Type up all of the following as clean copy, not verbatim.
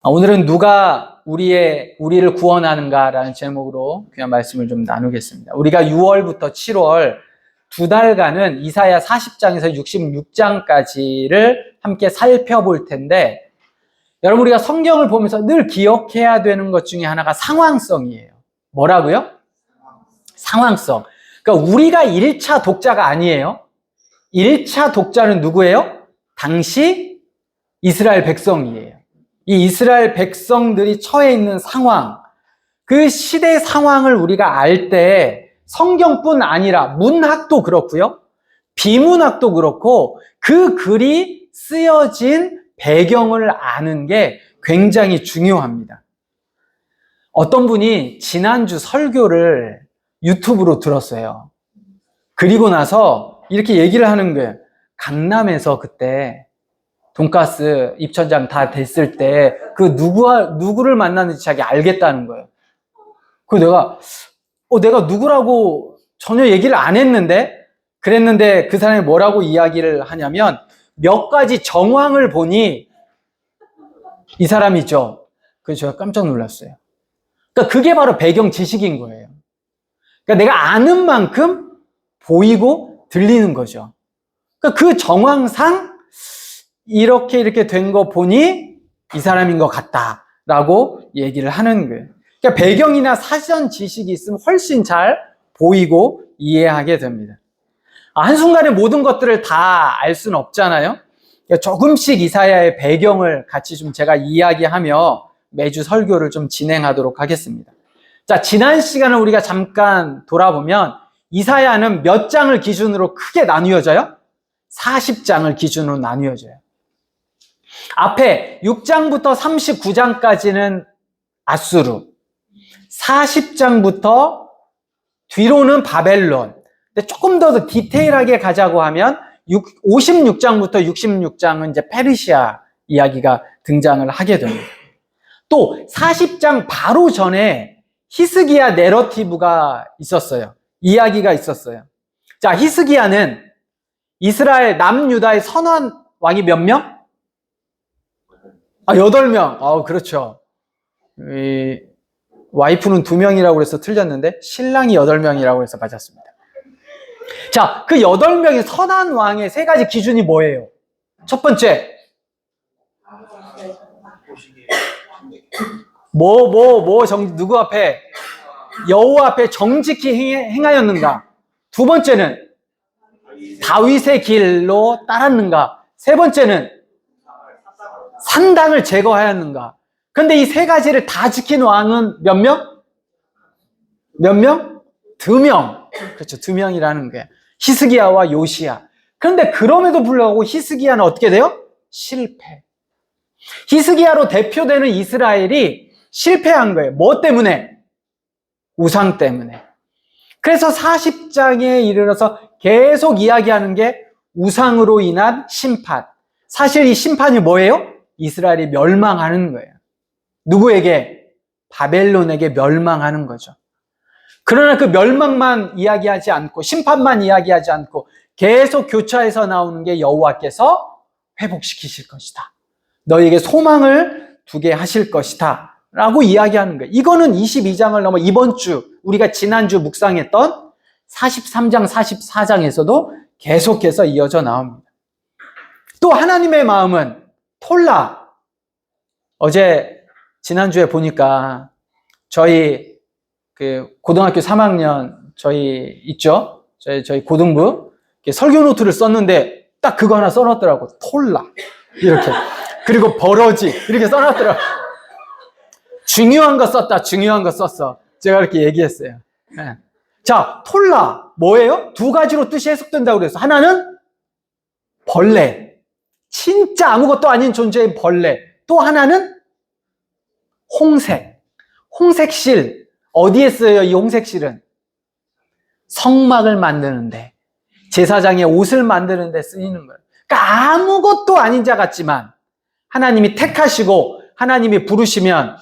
오늘은 누가 우리를 구원하는가라는 제목으로 귀한 말씀을 좀 나누겠습니다. 우리가 6월부터 7월 두 달간은 이사야 40장에서 66장까지를 함께 살펴볼 텐데, 여러분, 우리가 성경을 보면서 늘 기억해야 되는 것 중에 하나가 상황성이에요. 뭐라고요? 상황성. 그러니까 우리가 1차 독자가 아니에요. 1차 독자는 누구예요? 당시 이스라엘 백성이에요. 이 이스라엘 백성들이 처해 있는 상황, 그 시대 상황을 우리가 알 때 성경뿐 아니라 문학도 그렇고요, 비문학도 그렇고 그 글이 쓰여진 배경을 아는 게 굉장히 중요합니다. 어떤 분이 지난주 설교를 유튜브로 들었어요. 그리고 나서 이렇게 얘기를 하는 거예요. 강남에서 그때 돈가스 입천장 다 됐을 때 그 누구를 만났는지 자기 알겠다는 거예요. 내가 누구라고 전혀 얘기를 안 했는데, 그랬는데 그 사람이 뭐라고 이야기를 하냐면, 몇 가지 정황을 보니 이 사람이죠. 그래서 제가 깜짝 놀랐어요. 그러니까 그게 바로 배경 지식인 거예요. 그러니까 내가 아는 만큼 보이고 들리는 거죠. 그러니까 그 정황상 이렇게 된 거 보니 이 사람인 것 같다라고 얘기를 하는 거예요. 그러니까 배경이나 사전 지식이 있으면 훨씬 잘 보이고 이해하게 됩니다. 한순간에 모든 것들을 다 알 수는 없잖아요. 그러니까 조금씩 이사야의 배경을 같이 좀 제가 이야기하며 매주 설교를 좀 진행하도록 하겠습니다. 자, 지난 시간을 우리가 잠깐 돌아보면 이사야는 몇 장을 기준으로 크게 나뉘어져요? 40장을 기준으로 나뉘어져요. 앞에 6장부터 39장까지는 아수르, 40장부터 뒤로는 바벨론. 근데 조금 더 디테일하게 가자고 하면 56장부터 66장은 이제 페르시아 이야기가 등장을 하게 됩니다. 또 40장 바로 전에 히스기야 내러티브가 있었어요. 이야기가 있었어요. 자, 히스기야는 이스라엘 남유다의 선한 왕이 몇 명? 8명. 그렇죠. 와이프는 2명이라고 그래서 틀렸는데 신랑이 8명이라고 해서 맞았습니다. 자, 그 8명의 선한 왕의 3가지 기준이 뭐예요? 첫 번째, 누구 앞에? 여호와 앞에 정직히 행하였는가? 두 번째는 다윗의 길로 따랐는가? 세 번째는 산당을 제거하였는가? 근데 이 3가지를 다 지킨 왕은 몇 명? 몇 명? 2명. 그렇죠. 2명이라는 거예요. 히스기야와 요시야. 그런데 그럼에도 불구하고 히스기야는 어떻게 돼요? 실패. 히스기야로 대표되는 이스라엘이 실패한 거예요. 뭐 때문에? 우상 때문에. 그래서 40장에 이르러서 계속 이야기하는 게 우상으로 인한 심판. 사실 이 심판이 뭐예요? 이스라엘이 멸망하는 거예요. 누구에게? 바벨론에게 멸망하는 거죠. 그러나 그 멸망만 이야기하지 않고, 심판만 이야기하지 않고 계속 교차해서 나오는 게 여호와께서 회복시키실 것이다, 너에게 소망을 두게 하실 것이다 라고 이야기하는 거예요. 이거는 22장을 넘어 이번 주 우리가 지난주 묵상했던 43장 44장에서도 계속해서 이어져 나옵니다. 또 하나님의 마음은 톨라. 어제 지난주에 보니까 저희 고등학교 3학년 저희 있죠? 저희 고등부 설교 노트를 썼는데 딱 그거 하나 써놨더라고. 톨라. 이렇게. 그리고 버러지. 이렇게 써놨더라고. 중요한 거 썼다. 중요한 거 썼어. 제가 이렇게 얘기했어요. 네. 자, 톨라. 뭐예요? 2가지로 뜻이 해석된다고 그랬어. 하나는 벌레. 진짜 아무것도 아닌 존재인 벌레. 또 하나는 홍색. 홍색실. 어디에 쓰여요? 이 홍색실은 성막을 만드는데, 제사장의 옷을 만드는데 쓰이는 거예요. 그러니까 아무것도 아닌 자 같지만 하나님이 택하시고 하나님이 부르시면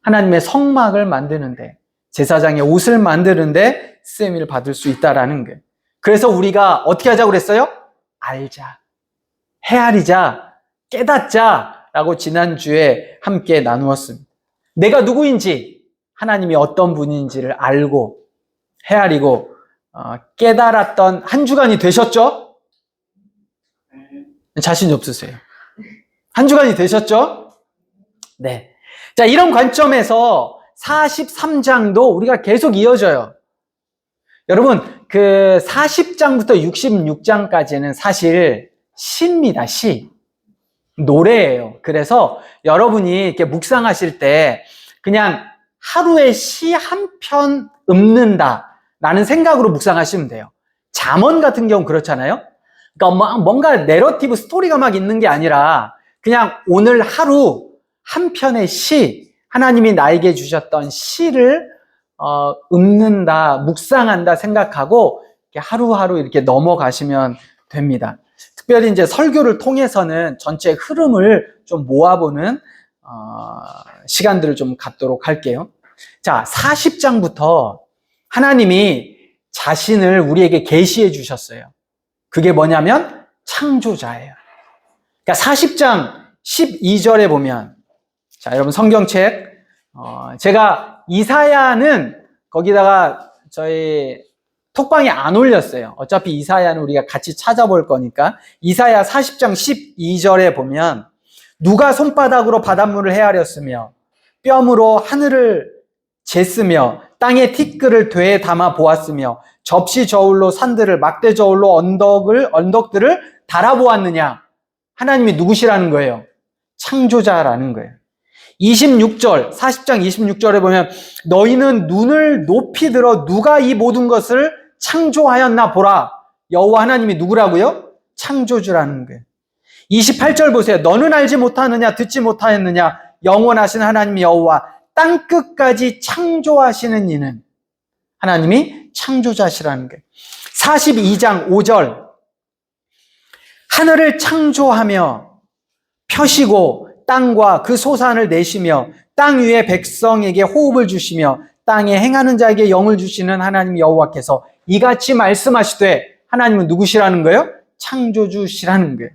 하나님의 성막을 만드는데, 제사장의 옷을 만드는데 쓰임을 받을 수 있다라는 거예요. 그래서 우리가 어떻게 하자고 그랬어요? 알자, 헤아리자, 깨닫자, 라고 지난주에 함께 나누었습니다. 내가 누구인지, 하나님이 어떤 분인지를 알고 헤아리고 깨달았던 한 주간이 되셨죠? 자신이 없으세요. 한 주간이 되셨죠? 네. 자, 이런 관점에서 43장도 우리가 계속 이어져요. 여러분, 그 40장부터 66장까지는 사실 시입니다, 시. 노래예요. 그래서 여러분이 이렇게 묵상하실 때 그냥 하루에 시 한 편 읊는다라는 생각으로 묵상하시면 돼요. 잠언 같은 경우 그렇잖아요. 그러니까 뭔가 내러티브 스토리가 막 있는 게 아니라 그냥 오늘 하루 한 편의 시, 하나님이 나에게 주셨던 시를 읊는다, 묵상한다 생각하고 이렇게 하루하루 이렇게 넘어가시면 됩니다. 특별히 이제 설교를 통해서는 전체 흐름을 좀 모아보는 시간들을 좀 갖도록 할게요. 자, 40장부터 하나님이 자신을 우리에게 계시해 주셨어요. 그게 뭐냐면 창조자예요. 그러니까 40장 12절에 보면, 자, 여러분 성경책, 제가 이사야는 거기다가 저희 톡방에 안 올렸어요. 어차피 이사야는 우리가 같이 찾아볼 거니까. 이사야 40장 12절에 보면, 누가 손바닥으로 바닷물을 헤아렸으며 뼘으로 하늘을 쟀으며 땅의 티끌을 되에 담아 보았으며 접시 저울로 산들을 막대 저울로 언덕들을 달아보았느냐. 하나님이 누구시라는 거예요? 창조자라는 거예요. 26절, 40장 26절에 보면 너희는 눈을 높이 들어 누가 이 모든 것을 창조하였나 보라. 여호와 하나님이 누구라고요? 창조주라는 거예요. 28절 보세요. 너는 알지 못하느냐, 듣지 못하였느냐, 영원하신 하나님 여호와 땅끝까지 창조하시는 이는 하나님이 창조자시라는 거예요. 42장 5절, 하늘을 창조하며 펴시고 땅과 그 소산을 내시며 땅 위에 백성에게 호흡을 주시며 땅에 행하는 자에게 영을 주시는 하나님 여호와께서 이같이 말씀하시되, 하나님은 누구시라는 거예요? 창조주시라는 거예요.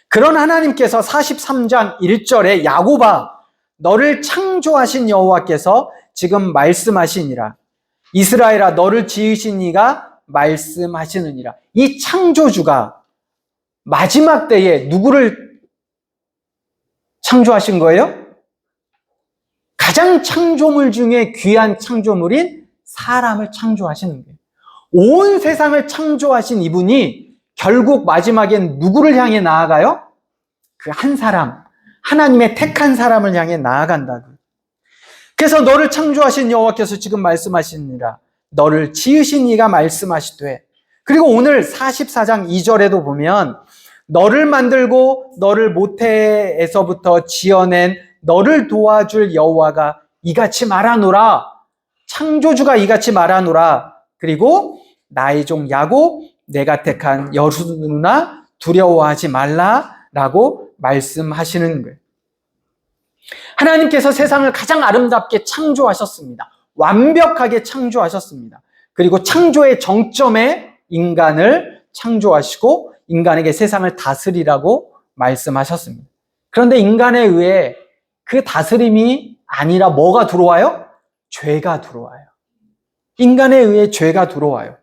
그런 하나님께서 43장 1절에 야곱아 너를 창조하신 여호와께서 지금 말씀하시니라. 이스라엘아 너를 지으신 이가 말씀하시느니라. 이 창조주가 마지막 때에 누구를 창조하신 거예요? 가장 창조물 중에 귀한 창조물인 사람을 창조하시는 거예요. 온 세상을 창조하신 이분이 결국 마지막엔 누구를 향해 나아가요? 그 한 사람, 하나님의 택한 사람을 향해 나아간다고. 그래서 너를 창조하신 여호와께서 지금 말씀하시니라. 너를 지으신 이가 말씀하시되. 그리고 오늘 44장 2절에도 보면 너를 만들고 너를 모태에서부터 지어낸 너를 도와줄 여호와가 이같이 말하노라. 창조주가 이같이 말하노라. 그리고 나의 종 야곱 내가 택한 여호수아 두려워하지 말라라고 말씀하시는 거예요. 하나님께서 세상을 가장 아름답게 창조하셨습니다. 완벽하게 창조하셨습니다. 그리고 창조의 정점에 인간을 창조하시고 인간에게 세상을 다스리라고 말씀하셨습니다. 그런데 인간에 의해 그 다스림이 아니라 뭐가 들어와요? 죄가 들어와요. 인간에 의해 죄가 들어와요.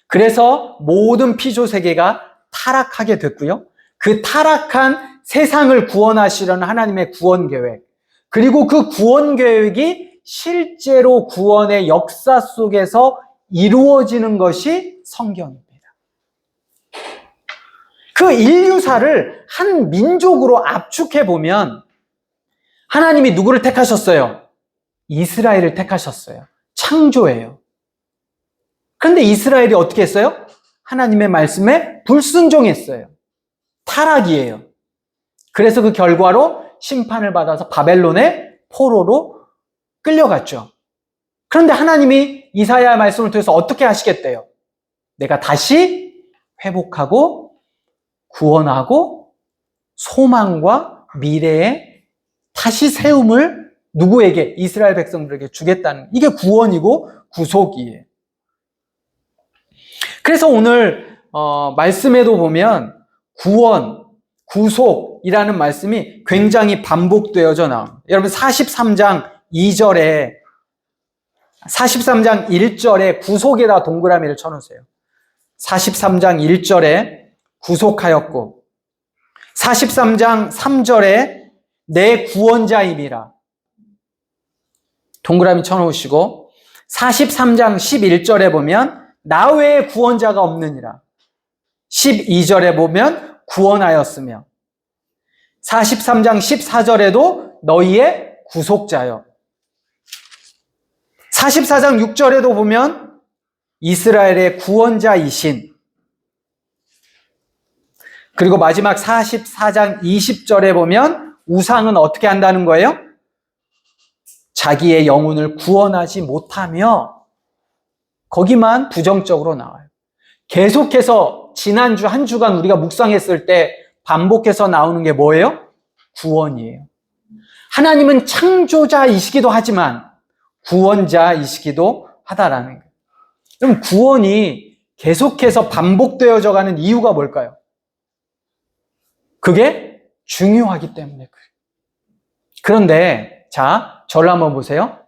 그래서 모든 피조 세계가 타락하게 됐고요. 그 타락한 세상을 구원하시려는 하나님의 구원 계획, 그리고 그 구원 계획이 실제로 구원의 역사 속에서 이루어지는 것이 성경입니다. 그 인류사를 한 민족으로 압축해 보면 하나님이 누구를 택하셨어요? 이스라엘을 택하셨어요. 창조예요. 그런데 이스라엘이 어떻게 했어요? 하나님의 말씀에 불순종했어요. 타락이에요. 그래서 그 결과로 심판을 받아서 바벨론의 포로로 끌려갔죠. 그런데 하나님이 이사야의 말씀을 통해서 어떻게 하시겠대요? 내가 다시 회복하고 구원하고 소망과 미래에 다시 세움을 누구에게? 이스라엘 백성들에게 주겠다는, 이게 구원이고 구속이에요. 그래서 오늘 말씀에도 보면 구원, 구속이라는 말씀이 굉장히 반복되어져 나옵니다. 여러분 43장 2절에 43장 1절에 구속에다 동그라미를 쳐놓으세요. 43장 1절에 구속하였고 43장 3절에 내 구원자임이라 동그라미 쳐놓으시고 43장 11절에 보면 나 외에 구원자가 없느니라 12절에 보면 구원하였으며 43장 14절에도 너희의 구속자여 44장 6절에도 보면 이스라엘의 구원자이신 그리고 마지막 44장 20절에 보면 우상은 어떻게 한다는 거예요? 자기의 영혼을 구원하지 못하며 거기만 부정적으로 나와요. 계속해서 지난주 한 주간 우리가 묵상했을 때 반복해서 나오는 게 뭐예요? 구원이에요. 하나님은 창조자이시기도 하지만 구원자이시기도 하다라는 거예요. 그럼 구원이 계속해서 반복되어져 가는 이유가 뭘까요? 그게 중요하기 때문에 그래요. 그런데 자, 저를 한번 보세요.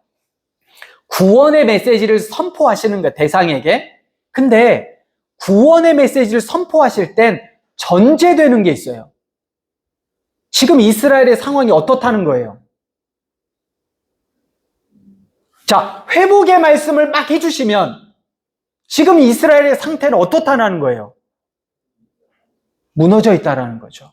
구원의 메시지를 선포하시는 거예요, 대상에게. 근데 구원의 메시지를 선포하실 땐 전제되는 게 있어요. 지금 이스라엘의 상황이 어떻다는 거예요? 자, 회복의 말씀을 막 해주시면 지금 이스라엘의 상태는 어떻다는 거예요? 무너져 있다라는 거죠.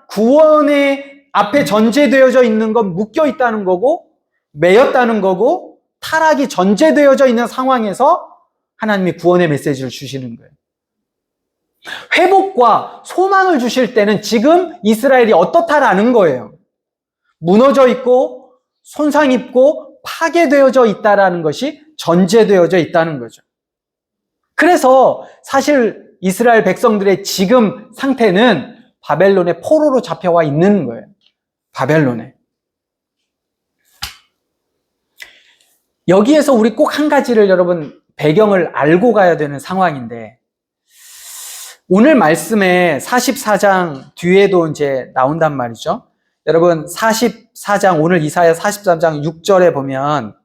구원의 앞에 전제되어져 있는 건 묶여 있다는 거고, 매였다는 거고, 타락이 전제되어져 있는 상황에서 하나님이 구원의 메시지를 주시는 거예요. 회복과 소망을 주실 때는 지금 이스라엘이 어떻다라는 거예요. 무너져 있고, 손상 입고, 파괴되어져 있다라는 것이 전제되어져 있다는 거죠. 그래서 사실 이스라엘 백성들의 지금 상태는 바벨론의 포로로 잡혀와 있는 거예요. 바벨론에. 여기에서 우리 꼭 한 가지를 여러분 배경을 알고 가야 되는 상황인데 오늘 말씀에 44장 뒤에도 이제 나온단 말이죠. 여러분 44장 오늘 이사야 43장 6절에 보면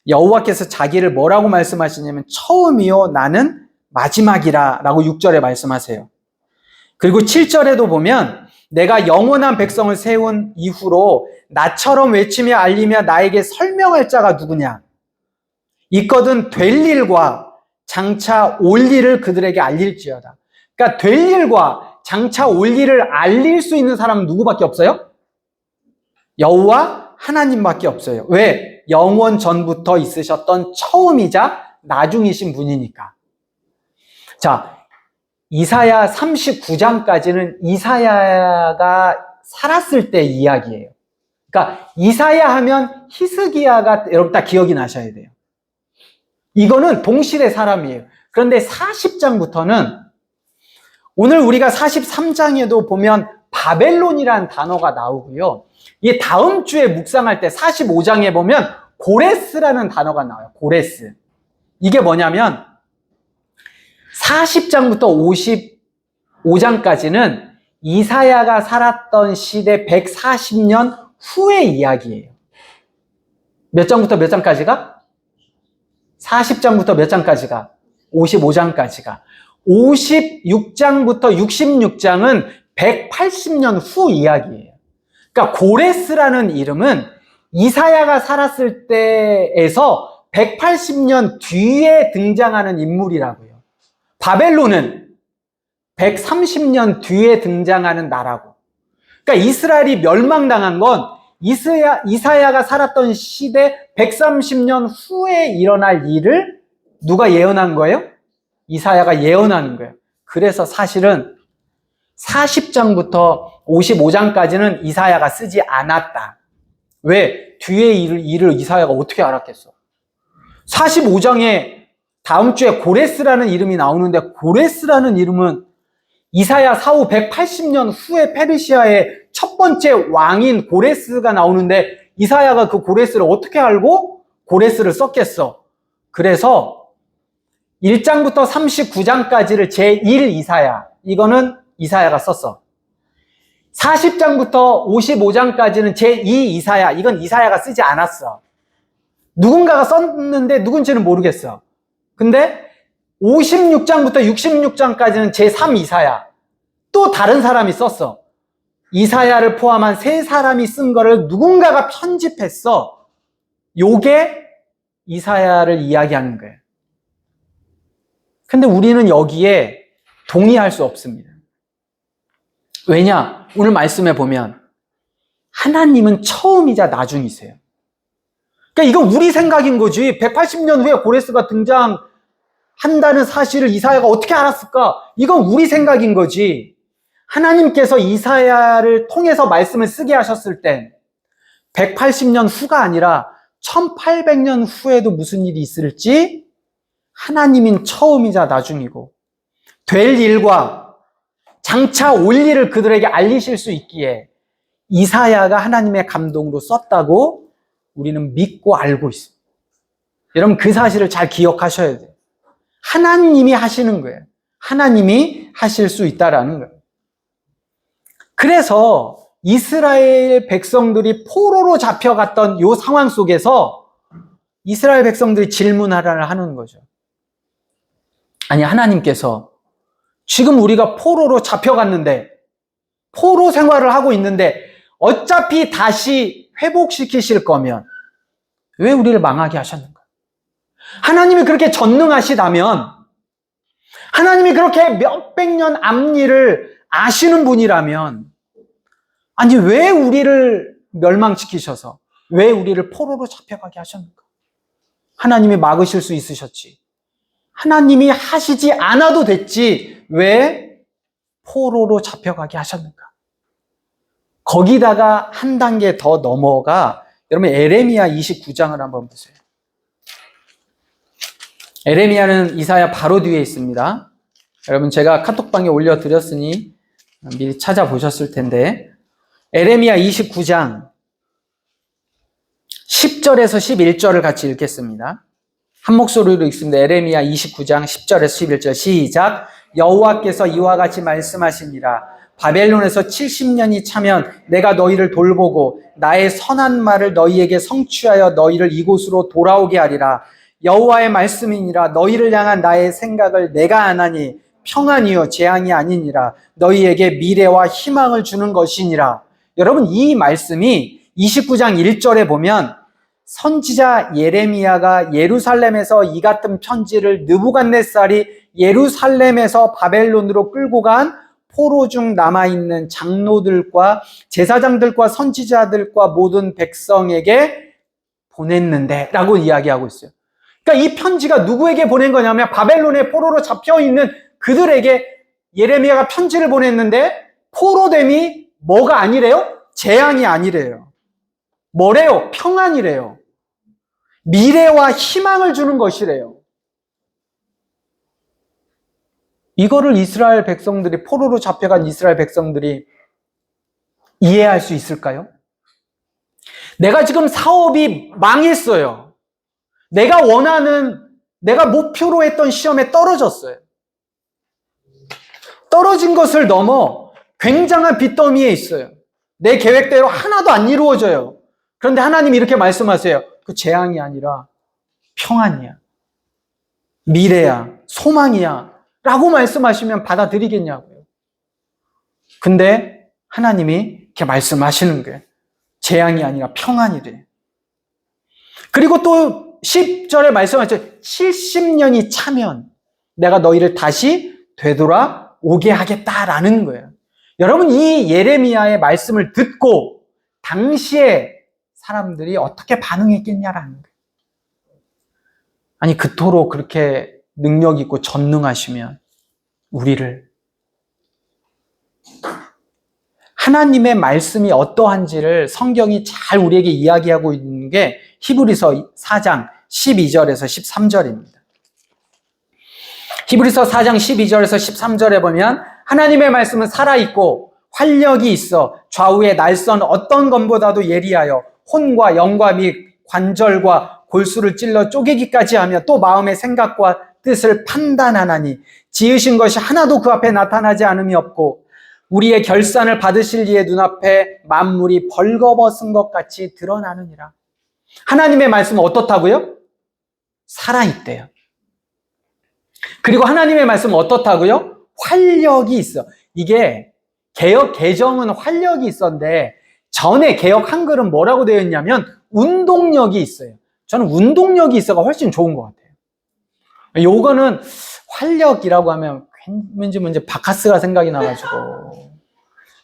여호와께서 자기를 뭐라고 말씀하시냐면 처음이요 나는 마지막이라 라고 6절에 말씀하세요. 그리고 7절에도 보면 내가 영원한 백성을 세운 이후로 나처럼 외치며 알리며 나에게 설명할 자가 누구냐? 있거든 될 일과 장차 올 일을 그들에게 알릴지어다. 그러니까 될 일과 장차 올 일을 알릴 수 있는 사람은 누구밖에 없어요? 여호와 하나님밖에 없어요. 왜? 영원 전부터 있으셨던 처음이자 나중이신 분이니까. 자, 이사야 39장까지는 이사야가 살았을 때 이야기예요. 그러니까 이사야 하면 히스기야가 여러분 다 기억이 나셔야 돼요. 이거는 동실의 사람이에요. 그런데 40장부터는 오늘 우리가 43장에도 보면 바벨론이라는 단어가 나오고요. 이 다음 주에 묵상할 때 45장에 보면 고레스라는 단어가 나와요. 고레스. 이게 뭐냐면 40장부터 55장까지는 이사야가 살았던 시대 140년 후의 이야기예요. 몇 장부터 몇 장까지가? 40장부터 몇 장까지가? 55장까지가. 56장부터 66장은 180년 후 이야기예요. 그러니까 고레스라는 이름은 이사야가 살았을 때에서 180년 뒤에 등장하는 인물이라고요. 바벨론은 130년 뒤에 등장하는 나라고. 그러니까 이스라엘이 멸망당한 건 이사야가 살았던 시대 130년 후에 일어날 일을 누가 예언한 거예요? 이사야가 예언하는 거예요. 그래서 사실은 40장부터 55장까지는 이사야가 쓰지 않았다. 왜? 뒤에 일을 이사야가 어떻게 알았겠어? 45장에 다음 주에 고레스라는 이름이 나오는데 고레스라는 이름은 이사야 사후 180년 후에 페르시아의 첫 번째 왕인 고레스가 나오는데 이사야가 그 고레스를 어떻게 알고 고레스를 썼겠어? 그래서 1장부터 39장까지를 제1 이사야, 이거는 이사야가 썼어. 40장부터 55장까지는 제2 이사야, 이건 이사야가 쓰지 않았어. 누군가가 썼는데 누군지는 모르겠어. 근데 56장부터 66장까지는 제3 이사야, 또 다른 사람이 썼어. 이사야를 포함한 세 사람이 쓴 거를 누군가가 편집했어. 요게 이사야를 이야기하는 거예요. 근데 우리는 여기에 동의할 수 없습니다. 왜냐? 오늘 말씀에 보면 하나님은 처음이자 나중이세요. 그러니까 이건 우리 생각인 거지. 180년 후에 고레스가 등장한다는 사실을 이사야가 어떻게 알았을까? 이건 우리 생각인 거지. 하나님께서 이사야를 통해서 말씀을 쓰게 하셨을 땐 180년 후가 아니라 1800년 후에도 무슨 일이 있을지 하나님인 처음이자 나중이고, 될 일과 장차 올 일을 그들에게 알리실 수 있기에 이사야가 하나님의 감동으로 썼다고 우리는 믿고 알고 있습니다. 여러분, 그 사실을 잘 기억하셔야 돼요. 하나님이 하시는 거예요. 하나님이 하실 수 있다라는 거예요. 그래서 이스라엘 백성들이 포로로 잡혀갔던 이 상황 속에서 이스라엘 백성들이 질문하라 하는 거죠. 아니, 하나님께서 지금 우리가 포로로 잡혀갔는데, 포로 생활을 하고 있는데 어차피 다시 회복시키실 거면 왜 우리를 망하게 하셨는가? 하나님이 그렇게 전능하시다면, 하나님이 그렇게 몇백 년 앞일을 아시는 분이라면, 아니 왜 우리를 멸망시키셔서 왜 우리를 포로로 잡혀가게 하셨는가? 하나님이 막으실 수 있으셨지. 하나님이 하시지 않아도 됐지. 왜 포로로 잡혀가게 하셨는가? 거기다가 한 단계 더 넘어가, 여러분 에레미야 29장을 한번 보세요. 에레미야는 이사야 바로 뒤에 있습니다. 여러분 제가 카톡방에 올려드렸으니 미리 찾아보셨을 텐데, 에레미야 29장 10절에서 11절을 같이 읽겠습니다. 한 목소리로 읽습니다. 에레미야 29장 10절에서 11절 시작. 여호와께서 이와 같이 말씀하시니라. 바벨론에서 70년이 차면 내가 너희를 돌보고 나의 선한 말을 너희에게 성취하여 너희를 이곳으로 돌아오게 하리라. 여호와의 말씀이니라. 너희를 향한 나의 생각을 내가 아나니 평안이요 재앙이 아니니라. 너희에게 미래와 희망을 주는 것이니라. 여러분, 이 말씀이 29장 1절에 보면 선지자 예레미야가 예루살렘에서 이 같은 편지를 느부갓네살이 예루살렘에서 바벨론으로 끌고 간 포로 중 남아있는 장로들과 제사장들과 선지자들과 모든 백성에게 보냈는데 라고 이야기하고 있어요. 그러니까 이 편지가 누구에게 보낸 거냐면 바벨론의 포로로 잡혀있는 그들에게 예레미야가 편지를 보냈는데, 포로됨이 뭐가 아니래요? 재앙이 아니래요. 뭐래요? 평안이래요. 미래와 희망을 주는 것이래요. 이거를 이스라엘 백성들이, 포로로 잡혀간 이스라엘 백성들이 이해할 수 있을까요? 내가 지금 사업이 망했어요. 내가 원하는, 내가 목표로 했던 시험에 떨어졌어요. 떨어진 것을 넘어 굉장한 빚더미에 있어요. 내 계획대로 하나도 안 이루어져요. 그런데 하나님이 이렇게 말씀하세요. 그 재앙이 아니라 평안이야, 미래야, 소망이야 라고 말씀하시면 받아들이겠냐고요. 근데 하나님이 이렇게 말씀하시는 거예요. 재앙이 아니라 평안이래. 그리고 또 10절에 말씀하셨죠. 70년이 차면 내가 너희를 다시 되돌아오게 하겠다라는 거예요. 여러분, 이 예레미야의 말씀을 듣고 당시에 사람들이 어떻게 반응했겠냐라는 거예요. 아니, 그토록 그렇게 능력 있고 전능하시면 우리를, 하나님의 말씀이 어떠한지를 성경이 잘 우리에게 이야기하고 있는 게 히브리서 4장 12절에서 13절입니다. 히브리서 4장 12절에서 13절에 보면 하나님의 말씀은 살아있고 활력이 있어 좌우의 날선 어떤 것보다도 예리하여 혼과 영과 및 관절과 골수를 찔러 쪼개기까지 하며 또 마음의 생각과 뜻을 판단하나니 지으신 것이 하나도 그 앞에 나타나지 않음이 없고 우리의 결산을 받으실 이의 눈앞에 만물이 벌거벗은 것 같이 드러나느니라. 하나님의 말씀은 어떻다고요? 살아있대요. 그리고 하나님의 말씀은 어떻다고요? 활력이 있어. 이게 개역 개정은 활력이 있었는데 전에 개역 한글은 뭐라고 되어 있냐면 운동력이 있어요. 저는 운동력이 있어가 훨씬 좋은 것 같아요. 요거는 활력이라고 하면 왠지 바카스가 생각이 나가지고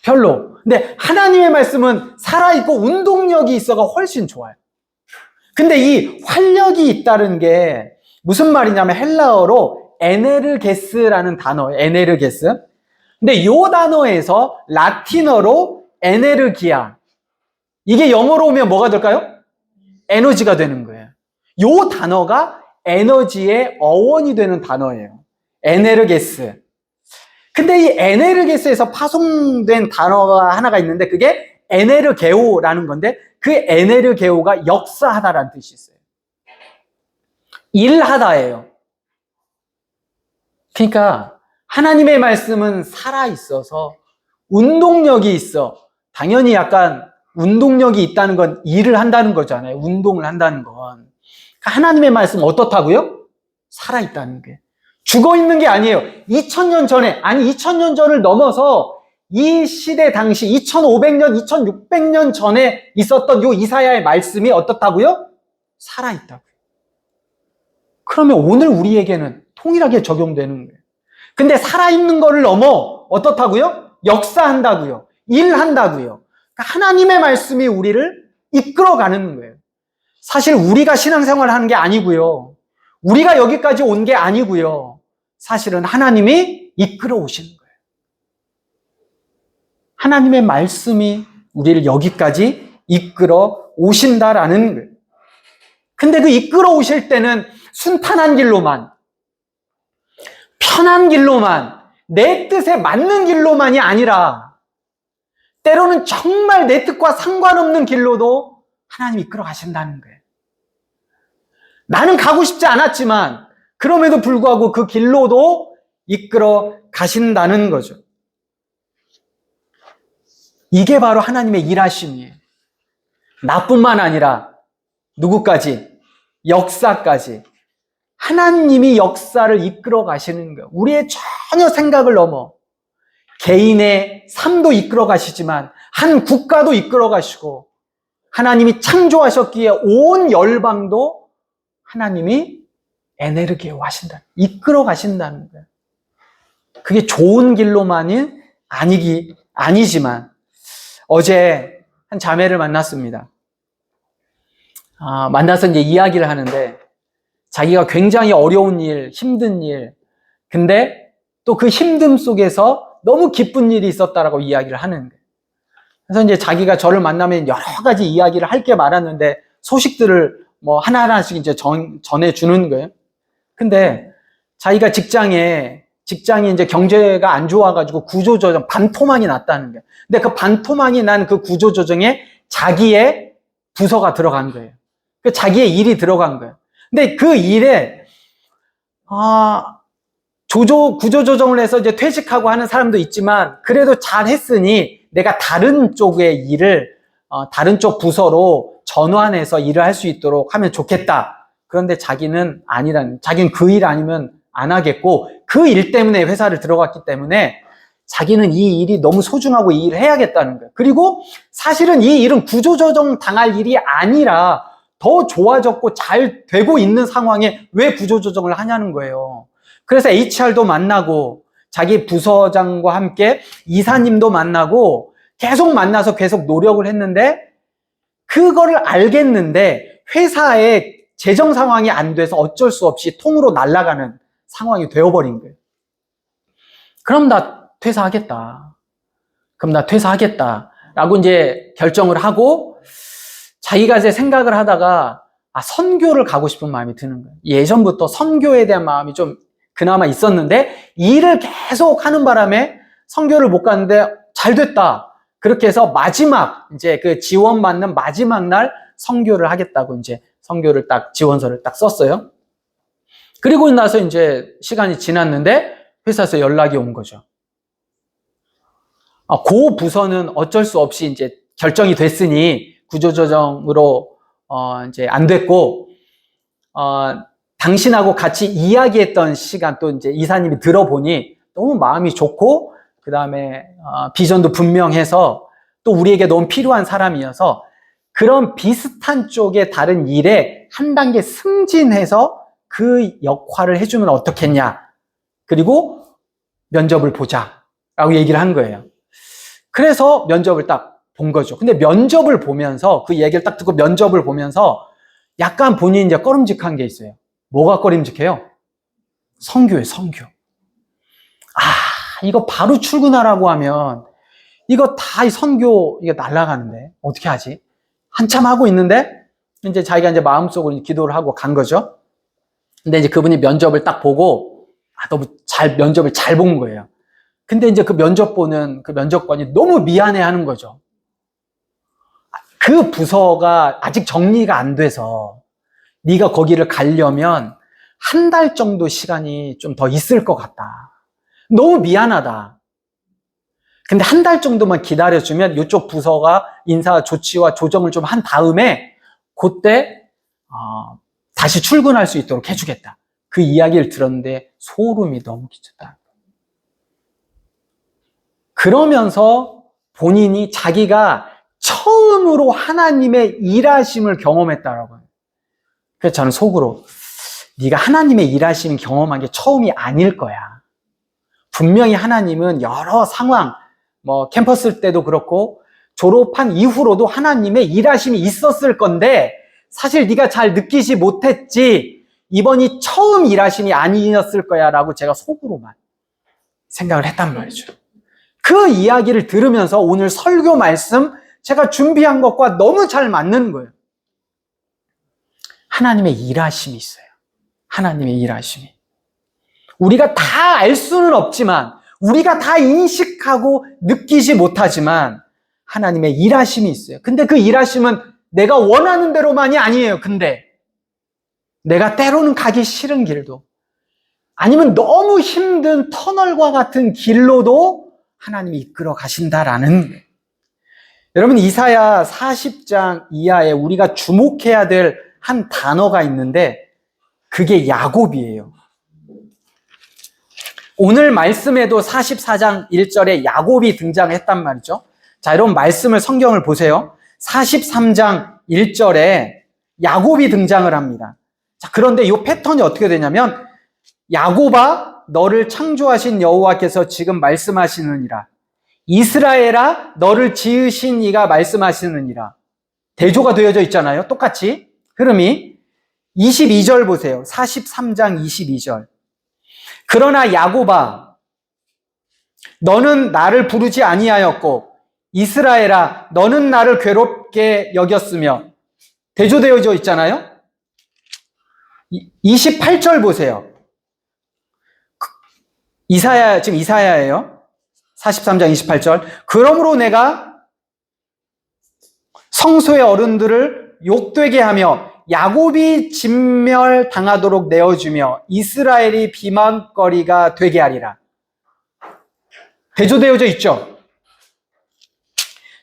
별로. 근데 하나님의 말씀은 살아있고 운동력이 있어가 훨씬 좋아요. 근데 이 활력이 있다는 게 무슨 말이냐면 헬라어로 에네르게스라는 단어예요. 에네르게스. 근데 이 단어에서 라틴어로 에네르기아. 이게 영어로 오면 뭐가 될까요? 에너지가 되는 거예요. 이 단어가 에너지의 어원이 되는 단어예요. 에네르게스. 근데 이 에네르게스에서 파송된 단어가 하나가 있는데 그게 에네르게오라는 건데 그 에네르게오가 역사하다라는 뜻이 있어요. 일하다예요. 그러니까 하나님의 말씀은 살아있어서 운동력이 있어. 당연히 약간 운동력이 있다는 건 일을 한다는 거잖아요. 운동을 한다는 건. 그러니까 하나님의 말씀은 어떻다고요? 살아있다는 게. 죽어있는 게 아니에요. 2000년 전에, 아니 2000년 전을 넘어서 이 시대 당시 2500년, 2600년 전에 있었던 요 이사야의 말씀이 어떻다고요? 살아있다고요. 그러면 오늘 우리에게는 통일하게 적용되는 거예요. 근데 살아있는 거를 넘어 어떻다고요? 역사한다고요. 일한다고요. 그러니까 하나님의 말씀이 우리를 이끌어가는 거예요. 사실 우리가 신앙생활을 하는 게 아니고요. 우리가 여기까지 온 게 아니고요. 사실은 하나님이 이끌어 오시는 거예요. 하나님의 말씀이 우리를 여기까지 이끌어 오신다라는 거예요. 근데 그 이끌어 오실 때는 순탄한 길로만, 편한 길로만, 내 뜻에 맞는 길로만이 아니라 때로는 정말 내 뜻과 상관없는 길로도 하나님이 이끌어 가신다는 거예요. 나는 가고 싶지 않았지만 그럼에도 불구하고 그 길로도 이끌어 가신다는 거죠. 이게 바로 하나님의 일하심이에요. 나뿐만 아니라 누구까지? 역사까지. 하나님이 역사를 이끌어 가시는 거예요. 우리의 전혀 생각을 넘어 개인의 삶도 이끌어 가시지만 한 국가도 이끌어 가시고 하나님이 창조하셨기에 온 열방도 하나님이 에네르기오 하신다. 이끌어 가신다는 거예요. 그게 좋은 길로만은 아니지만 어제 한 자매를 만났습니다. 만나서 이제 이야기를 하는데 자기가 굉장히 어려운 일, 힘든 일, 근데 또 그 힘듦 속에서 너무 기쁜 일이 있었다라고 이야기를 하는 거예요. 그래서 이제 자기가 저를 만나면 여러 가지 이야기를 할 게 많았는데 소식들을 뭐 하나하나씩 이제 전해주는 거예요. 근데 자기가 직장이 이제 경제가 안 좋아가지고 구조조정, 반토막이 났다는 거예요. 근데 그 반토막이 난 그 구조조정에 자기의 부서가 들어간 거예요. 그 자기의 일이 들어간 거예요. 근데 그 일에, 구조조정을 해서 이제 퇴직하고 하는 사람도 있지만, 그래도 잘 했으니 내가 다른 쪽의 일을, 다른 쪽 부서로 전환해서 일을 할 수 있도록 하면 좋겠다. 그런데 자기는 자기는 그 일 아니면 안 하겠고, 그 일 때문에 회사를 들어갔기 때문에 자기는 이 일이 너무 소중하고 이 일을 해야겠다는 거예요. 그리고 사실은 이 일은 구조조정 당할 일이 아니라 더 좋아졌고 잘 되고 있는 상황에 왜 구조조정을 하냐는 거예요. 그래서 HR도 만나고 자기 부서장과 함께 이사님도 만나고 계속 만나서 계속 노력을 했는데 그거를 알겠는데 회사의 재정 상황이 안 돼서 어쩔 수 없이 통으로 날아가는 상황이 되어버린 거예요. 그럼 나 퇴사하겠다. 라고 이제 결정을 하고 자기가 이제 생각을 하다가 선교를 가고 싶은 마음이 드는 거예요. 예전부터 선교에 대한 마음이 좀 그나마 있었는데 일을 계속 하는 바람에 선교를 못 갔는데 잘 됐다. 그렇게 해서 마지막 이제 그 지원받는 마지막 날 선교를 하겠다고 이제 선교를 딱 지원서를 딱 썼어요. 그리고 나서 이제 시간이 지났는데 회사에서 연락이 온 거죠. 그 부서는 어쩔 수 없이 이제 결정이 됐으니 구조조정으로 이제 안 됐고, 당신하고 같이 이야기했던 시간 또 이제 이사님이 들어보니 너무 마음이 좋고, 그 다음에 비전도 분명해서 또 우리에게 너무 필요한 사람이어서 그런 비슷한 쪽의 다른 일에 한 단계 승진해서 그 역할을 해주면 어떻겠냐. 그리고 면접을 보자 라고 얘기를 한 거예요. 그래서 면접을 딱 본 거죠. 근데 면접을 보면서 그 얘기를 딱 듣고 면접을 보면서 약간 본인이 이제 꺼림직한 게 있어요. 뭐가 꺼림직해요? 선교예요, 선교. 이거 바로 출근하라고 하면 이거 다 선교 이거 날아가는데 어떻게 하지? 한참 하고 있는데 이제 자기가 이제 마음속으로 기도를 하고 간 거죠. 근데 이제 그분이 면접을 딱 보고 너무 면접을 잘 본 거예요. 근데 이제 그 면접 보는 그 면접관이 너무 미안해 하는 거죠. 그 부서가 아직 정리가 안 돼서 네가 거기를 가려면 한 달 정도 시간이 좀 더 있을 것 같다. 너무 미안하다. 근데 한 달 정도만 기다려주면 이쪽 부서가 인사 조치와 조정을 좀 한 다음에 그때 다시 출근할 수 있도록 해주겠다. 그 이야기를 들었는데 소름이 너무 끼쳤다. 그러면서 본인이 자기가 처음으로 하나님의 일하심을 경험했다라고요. 그래서 저는 속으로 네가 하나님의 일하심을 경험한 게 처음이 아닐 거야. 분명히 하나님은 여러 상황, 캠퍼스 때도 그렇고 졸업한 이후로도 하나님의 일하심이 있었을 건데 사실 네가 잘 느끼지 못했지 이번이 처음 일하심이 아니었을 거야 라고 제가 속으로만 생각을 했단 말이죠. 그 이야기를 들으면서 오늘 설교 말씀 제가 준비한 것과 너무 잘 맞는 거예요. 하나님의 일하심이 있어요. 하나님의 일하심이. 우리가 다 알 수는 없지만 우리가 다 인식하고 느끼지 못하지만 하나님의 일하심이 있어요. 근데 그 일하심은 내가 원하는 대로만이 아니에요. 근데 내가 때로는 가기 싫은 길도 아니면 너무 힘든 터널과 같은 길로도 하나님이 이끌어 가신다라는 거예요. 여러분 이사야 40장 이하에 우리가 주목해야 될 한 단어가 있는데 그게 야곱이에요. 오늘 말씀에도 44장 1절에 야곱이 등장했단 말이죠. 자, 여러분 말씀을 성경을 보세요. 43장 1절에 야곱이 등장을 합니다. 자, 그런데 이 패턴이 어떻게 되냐면 야곱아 너를 창조하신 여호와께서 지금 말씀하시느니라. 이스라엘아 너를 지으신 이가 말씀하시느니라. 대조가 되어져 있잖아요. 똑같이. 흐름이 22절 보세요. 43장 22절. 그러나 야곱아 너는 나를 부르지 아니하였고 이스라엘아 너는 나를 괴롭게 여겼으며 대조되어져 있잖아요. 28절 보세요. 지금 이사야예요. 43장 28절. 그러므로 내가 성소의 어른들을 욕되게 하며 야곱이 진멸당하도록 내어주며 이스라엘이 비방거리가 되게 하리라. 대조되어져 있죠.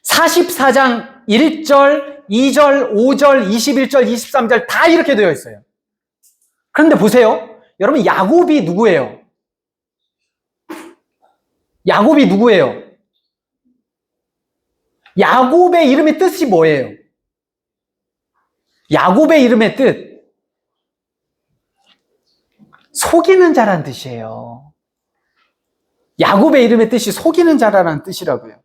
44장 1절, 2절, 5절, 21절, 23절 다 이렇게 되어 있어요. 그런데 보세요. 여러분 야곱이 누구예요? 야곱이 누구예요? 야곱의 이름의 뜻이 뭐예요? 야곱의 이름의 뜻 속이는 자라는 뜻이에요. 야곱의 이름의 뜻이 속이는 자라는 뜻이라고요.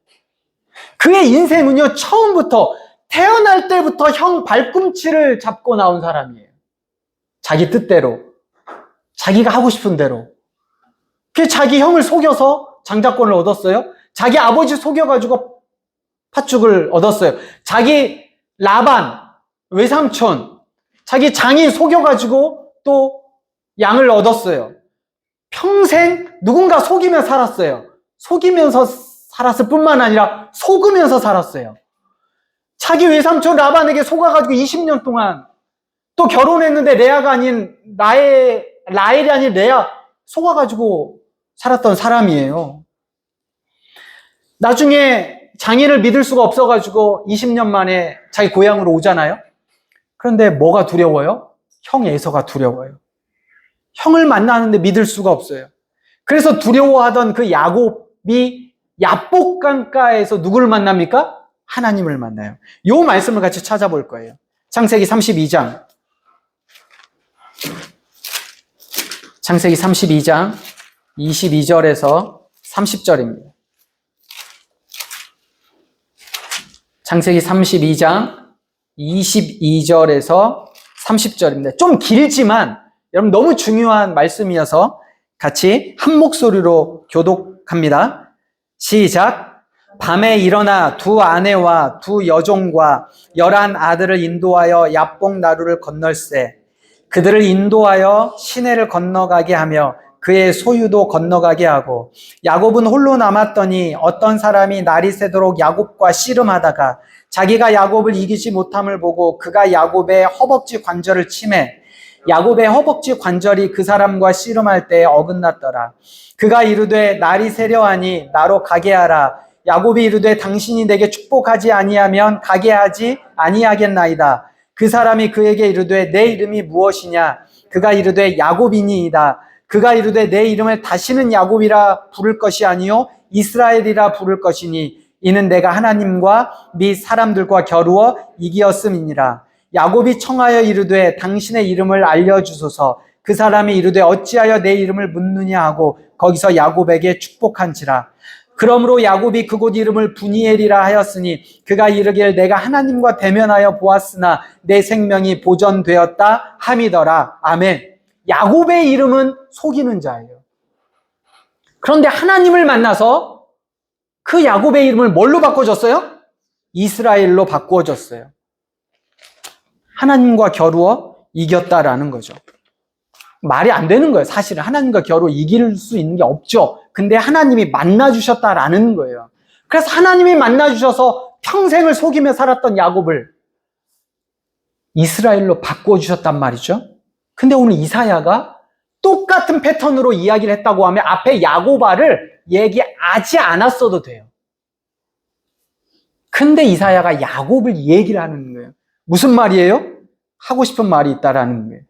그의 인생은요 처음부터 태어날 때부터 형 발꿈치를 잡고 나온 사람이에요. 자기 뜻대로 자기가 하고 싶은 대로. 그 자기 형을 속여서 장자권을 얻었어요. 자기 아버지 속여가지고 팥죽을 얻었어요. 자기 라반 외삼촌, 자기 장인 속여가지고 또 양을 얻었어요. 평생 누군가 속이며 살았어요. 속이면서 살았을 뿐만 아니라 속으면서 살았어요. 자기 외삼촌 라반에게 속아가지고 20년 동안 또 결혼했는데 레아가 아닌 라헬 라헬이 아닌 레아 속아가지고 살았던 사람이에요. 나중에 장인을 믿을 수가 없어가지고 20년 만에 자기 고향으로 오잖아요. 그런데 뭐가 두려워요? 형 에서가 두려워요. 형을 만나는데 믿을 수가 없어요. 그래서 두려워하던 그 야곱이 야복강가에서 누구를 만납니까? 하나님을 만나요. 이 말씀을 같이 찾아볼 거예요. 창세기 32장. 창세기 32장 22절에서 30절입니다. 창세기 32장 22절에서 30절입니다. 좀 길지만 여러분 너무 중요한 말씀이어서 같이 한 목소리로 교독합니다. 시작. 밤에 일어나 두 아내와 두 여종과 11 아들을 인도하여 야복 나루를 건널세. 그들을 인도하여 시내를 건너가게 하며 그의 소유도 건너가게 하고, 야곱은 홀로 남았더니 어떤 사람이 날이 새도록 야곱과 씨름하다가 자기가 야곱을 이기지 못함을 보고 그가 야곱의 허벅지 관절을 치매 야곱의 허벅지 관절이 그 사람과 씨름할 때에 어긋났더라. 그가 이르되 날이 새려하니 나로 가게 하라. 야곱이 이르되 당신이 내게 축복하지 아니하면 가게 하지 아니하겠나이다. 그 사람이 그에게 이르되 내 이름이 무엇이냐? 그가 이르되 야곱이니이다. 그가 이르되 내 이름을 다시는 야곱이라 부를 것이 아니요 이스라엘이라 부를 것이니 이는 내가 하나님과 및 사람들과 겨루어 이기었음이니라. 야곱이 청하여 이르되 당신의 이름을 알려주소서. 그 사람이 이르되 어찌하여 내 이름을 묻느냐 하고 거기서 야곱에게 축복한지라. 그러므로 야곱이 그곳 이름을 브니엘이라 하였으니 그가 이르길 내가 하나님과 대면하여 보았으나 내 생명이 보존되었다 함이더라. 아멘. 야곱의 이름은 속이는 자예요. 그런데 하나님을 만나서 그 야곱의 이름을 뭘로 바꿔줬어요? 이스라엘로 바꾸어졌어요. 하나님과 겨루어 이겼다라는 거죠. 말이 안 되는 거예요. 사실은 하나님과 겨루어 이길 수 있는 게 없죠. 근데 하나님이 만나주셨다라는 거예요. 그래서 하나님이 만나주셔서 평생을 속이며 살았던 야곱을 이스라엘로 바꿔주셨단 말이죠. 근데 오늘 이사야가 똑같은 패턴으로 이야기를 했다고 하면 앞에 야고바를 얘기하지 않았어도 돼요. 근데 이사야가 야곱을 얘기를 하는 거예요. 무슨 말이에요? 하고 싶은 말이 있다라는 거예요.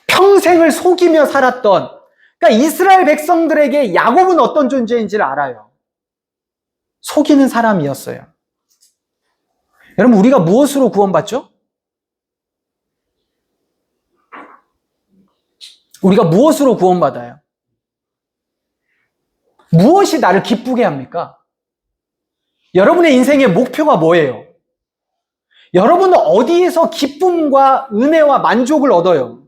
평생을 속이며 살았던, 그러니까 이스라엘 백성들에게 야곱은 어떤 존재인지를 알아요. 속이는 사람이었어요. 여러분, 우리가 무엇으로 구원받죠? 우리가 무엇으로 구원받아요? 무엇이 나를 기쁘게 합니까? 여러분의 인생의 목표가 뭐예요? 여러분은 어디에서 기쁨과 은혜와 만족을 얻어요?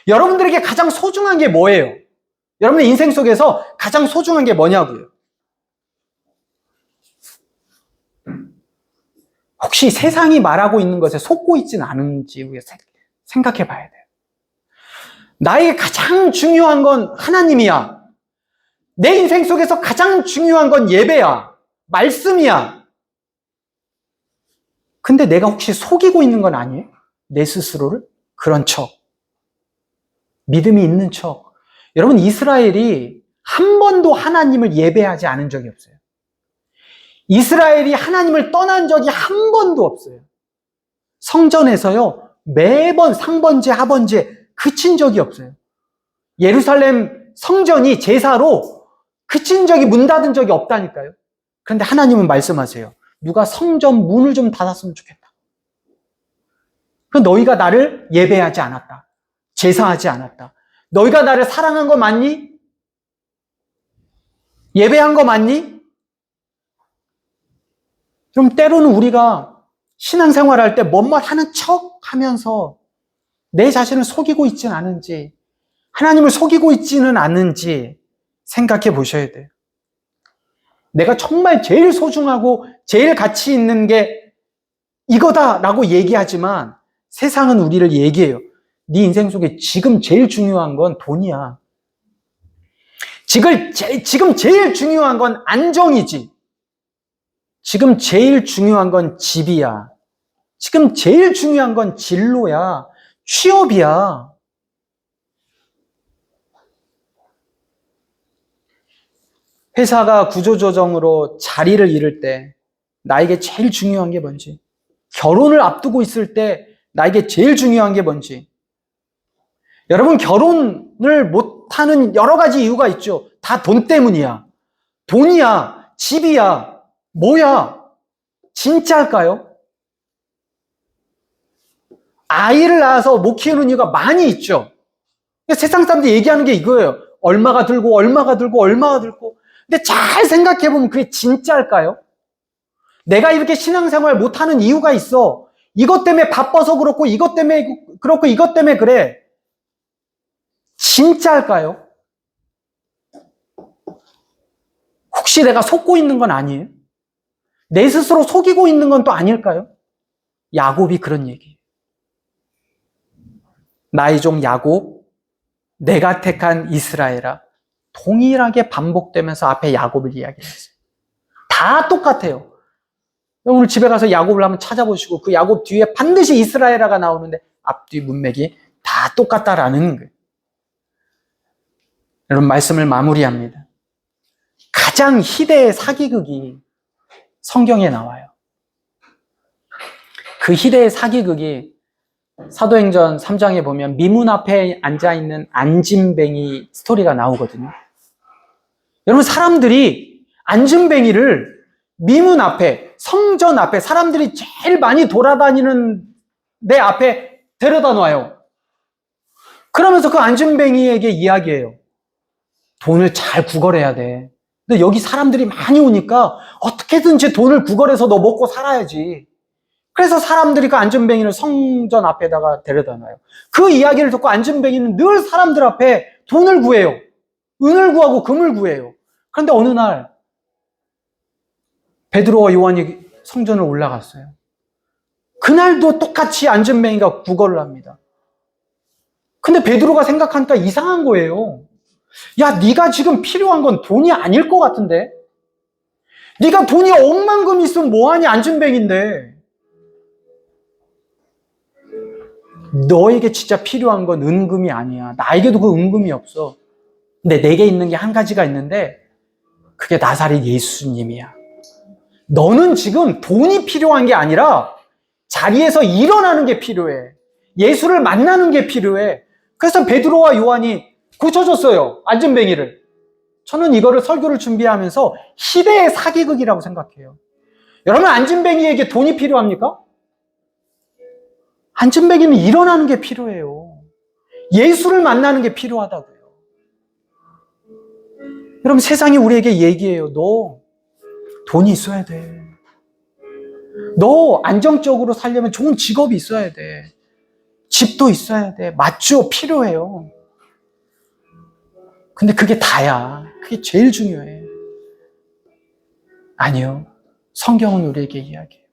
여러분들에게 가장 소중한 게 뭐예요? 여러분의 인생 속에서 가장 소중한 게 뭐냐고요? 혹시 세상이 말하고 있는 것에 속고 있지는 않은지 우리가 생각해 봐야 돼요. 나에게 가장 중요한 건 하나님이야. 내 인생 속에서 가장 중요한 건 예배야. 말씀이야. 근데 내가 혹시 속이고 있는 건 아니에요? 내 스스로를? 그런 척. 믿음이 있는 척. 여러분, 이스라엘이 한 번도 하나님을 예배하지 않은 적이 없어요. 이스라엘이 하나님을 떠난 적이 한 번도 없어요. 성전에서요, 매번 상번제, 하번제 그친 적이 없어요. 예루살렘 성전이 제사로 그친 적이, 문 닫은 적이 없다니까요. 그런데 하나님은 말씀하세요. 누가 성전 문을 좀 닫았으면 좋겠다. 너희가 나를 예배하지 않았다. 제사하지 않았다. 너희가 나를 사랑한 거 맞니? 예배한 거 맞니? 그럼 때로는 우리가 신앙생활 할 때 뭔 말 하는 척 하면서 내 자신을 속이고 있지는 않은지, 하나님을 속이고 있지는 않은지 생각해 보셔야 돼요. 내가 정말 제일 소중하고 제일 가치 있는 게 이거다라고 얘기하지만 세상은 우리를 얘기해요. 네 인생 속에 지금 제일 중요한 건 돈이야. 지금 제일 중요한 건 안정이지. 지금 제일 중요한 건 집이야. 지금 제일 중요한 건 진로야. 취업이야. 회사가 구조조정으로 자리를 잃을 때 나에게 제일 중요한 게 뭔지, 결혼을 앞두고 있을 때 나에게 제일 중요한 게 뭔지. 여러분, 결혼을 못하는 여러 가지 이유가 있죠. 다 돈 때문이야. 돈이야, 집이야, 뭐야. 진짜일까요? 아이를 낳아서 못 키우는 이유가 많이 있죠. 세상 사람들이 얘기하는 게 이거예요. 얼마가 들고 얼마가 들고 얼마가 들고. 근데 잘 생각해보면 그게 진짜일까요? 내가 이렇게 신앙생활 못하는 이유가 있어. 이것 때문에 바빠서 그렇고 이것 때문에 그렇고 이것 때문에 그래. 진짜일까요? 혹시 내가 속고 있는 건 아니에요? 내 스스로 속이고 있는 건 또 아닐까요? 야곱이 그런 얘기예요. 나의 종 야곱, 내가 택한 이스라엘아. 동일하게 반복되면서 앞에 야곱을 이야기했어요. 다 똑같아요. 오늘 집에 가서 야곱을 한번 찾아보시고 그 야곱 뒤에 반드시 이스라엘아가 나오는데 앞뒤 문맥이 다 똑같다라는 거예요. 여러분, 말씀을 마무리합니다. 가장 희대의 사기극이 성경에 나와요. 그 희대의 사기극이 사도행전 3장에 보면 미문 앞에 앉아있는 안진뱅이 스토리가 나오거든요. 여러분, 사람들이 안진뱅이를 미문 앞에, 성전 앞에, 사람들이 제일 많이 돌아다니는 내 앞에 데려다 놔요. 그러면서 그 안진뱅이에게 이야기해요. 돈을 잘 구걸해야 돼. 근데 여기 사람들이 많이 오니까 어떻게든지 돈을 구걸해서 너 먹고 살아야지. 그래서 사람들이 그 안진뱅이를 성전 앞에다가 데려다 놔요. 그 이야기를 듣고 안진뱅이는 늘 사람들 앞에 돈을 구해요. 은을 구하고 금을 구해요. 그런데 어느 날 베드로와 요한이 성전을 올라갔어요. 그날도 똑같이 안진뱅이가 구걸을 합니다. 근데 베드로가 생각하니까 이상한 거예요. 야, 네가 지금 필요한 건 돈이 아닐 것 같은데? 네가 돈이 억만금 있으면 뭐하니, 안진뱅인데? 너에게 진짜 필요한 건 은금이 아니야. 나에게도 그 은금이 없어. 근데 내게 있는 게 한 가지가 있는데 그게 나사렛 예수님이야. 너는 지금 돈이 필요한 게 아니라 자리에서 일어나는 게 필요해. 예수를 만나는 게 필요해. 그래서 베드로와 요한이 고쳐줬어요, 안진뱅이를. 저는 이거를 설교를 준비하면서 시대의 사기극이라고 생각해요. 여러분, 안진뱅이에게 돈이 필요합니까? 안진뱅이는 일어나는 게 필요해요. 예수를 만나는 게 필요하다고요. 여러분, 세상이 우리에게 얘기해요. 너 돈이 있어야 돼. 너 안정적으로 살려면 좋은 직업이 있어야 돼. 집도 있어야 돼. 맞죠? 필요해요. 근데 그게 다야. 그게 제일 중요해. 아니요. 성경은 우리에게 이야기해요.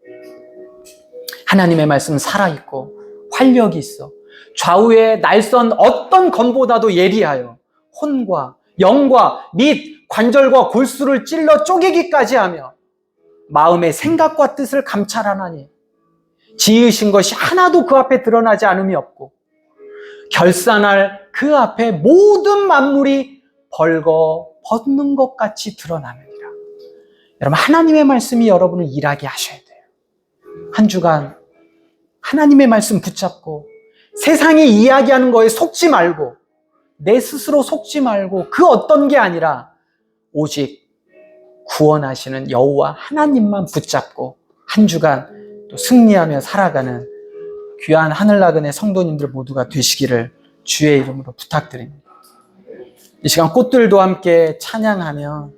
하나님의 말씀은 살아있고 활력이 있어. 좌우의 날선 어떤 검보다도 예리하여 혼과 영과 및 관절과 골수를 찔러 쪼개기까지 하며 마음의 생각과 뜻을 감찰하나니 지으신 것이 하나도 그 앞에 드러나지 않음이 없고 결산할 그 앞에 모든 만물이 벌거 벗는 것 같이 드러나느니라. 여러분, 하나님의 말씀이 여러분을 일하게 하셔야 돼요. 한 주간 하나님의 말씀 붙잡고 세상이 이야기하는 거에 속지 말고 내 스스로 속지 말고 그 어떤 게 아니라 오직 구원하시는 여호와 하나님만 붙잡고 한 주간 또 승리하며 살아가는 귀한 하늘나그네 성도님들 모두가 되시기를 주의 이름으로 부탁드립니다. 이 시간 꽃들도 함께 찬양하며